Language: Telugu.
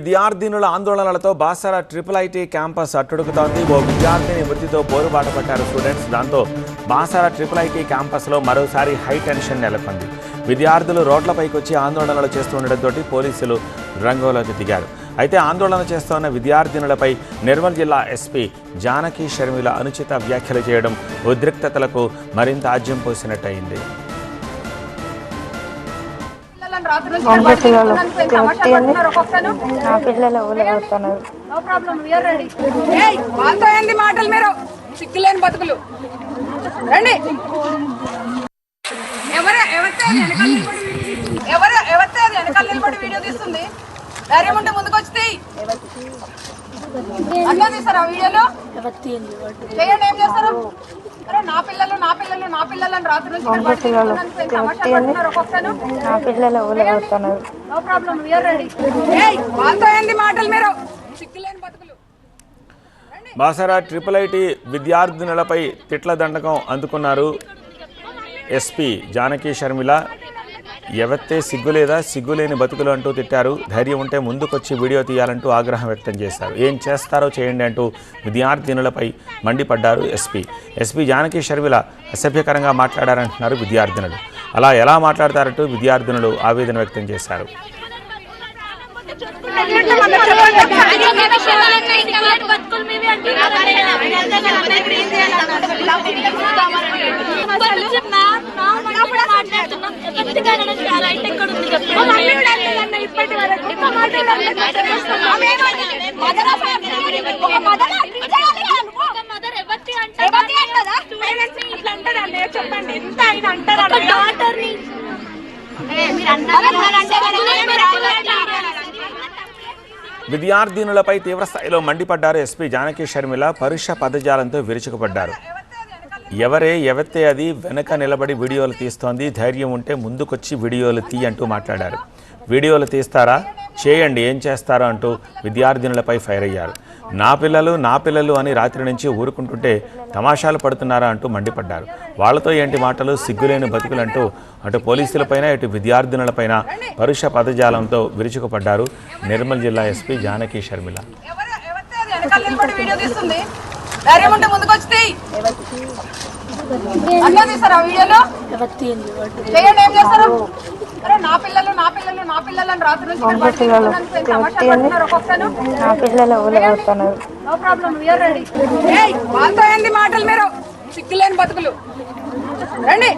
విద్యార్థినుల ఆందోళనలతో బాసర ఐఐటి క్యాంపస్ అట్టుడుకుతోంది. ఓ విద్యార్థిని మృతితో పోరుబాట పట్టారు స్టూడెంట్స్. దాంతో బాసర ఐఐటి క్యాంపస్లో మరోసారి హై టెన్షన్ నెలకొంది. విద్యార్థులు రోడ్లపైకి వచ్చి ఆందోళనలు చేస్తుండటంతో పోలీసులు రంగంలోకి దిగారు. అయితే ఆందోళన చేస్తున్న విద్యార్థినులపై నిర్మల్ జిల్లా ఎస్పీ జానకి షర్మిల అనుచిత వ్యాఖ్యలు చేయడం ఉద్రిక్తతలకు మరింత ఆజ్యం పోసినట్టయింది. మాటలు మీరు సిగ్గులేని బతుకులు రండి. ఎవరితే వెనకాల నిలబడి వీడియో తీస్తుంది? ధైర్యం ఉంటే ముందుకు వచ్చి అన్నా తీస్తారు. ఆ వీడియోలో చేయండి. ఏం చేస్తారు? నా పిల్లలు అని రాత్రి నుంచి మాటలు మీరు సిగ్గులేని బతుకులు. బాసర ఐఐటి విద్యార్థినులపై తిట్ల దండకం అందుకున్నారు ఎస్పీ జానకి షర్మిల. ఎవత్తే సిగ్గులేదా, సిగ్గులేని బతుకులు అంటూ తిట్టారు. ధైర్యం ఉంటే ముందుకొచ్చి వీడియో తీయాలంటూ ఆగ్రహం వ్యక్తం చేశారు. ఏం చేస్తారో చేయండి అంటూ విద్యార్థినులపై మండిపడ్డారు ఎస్పీ జానకి షర్మిల అసభ్యకరంగా మాట్లాడారంటున్నారు విద్యార్థినులు. అలా ఎలా మాట్లాడతారంటూ విద్యార్థినులు ఆవేదన వ్యక్తం చేశారు. చెప్పండి ఎంత ఆయన అంటారు? విద్యార్థినులపై తీవ్రస్థాయిలో మండిపడ్డారు ఎస్పీ జానకి షర్మిల. పరుష పదజాలంతో విరుచుకుపడ్డారు. ఎవత్తే అది వెనక నిలబడి వీడియోలు తీస్తోంది, ధైర్యం ఉంటే ముందుకొచ్చి వీడియోలు అంటూ మాట్లాడారు. వీడియోలు తీస్తారా, చేయండి, ఏం చేస్తారో అంటూ విద్యార్థినులపై ఫైర్ అయ్యారు. నా పిల్లలు అని రాత్రి నుంచి ఊరుకుంటుంటే తమాషాలు పడుతున్నారా అంటూ మండిపడ్డారు. వాళ్లతో ఏంటి మాటలు, సిగ్గులేని బతుకులంటూ అటు పోలీసులపైన ఇటు విద్యార్థినులపైన పరుష పదజాలంతో విరుచుకుపడ్డారు నిర్మల్ జిల్లా ఎస్పీ జానకి షర్మిల. ఆ వీడియోలో చేయండి. ఏం చేస్తారు? నా పిల్లలు అని రాత్రి నుంచి మాటలు మీరు సిగ్గులేని బతుకులు రండి.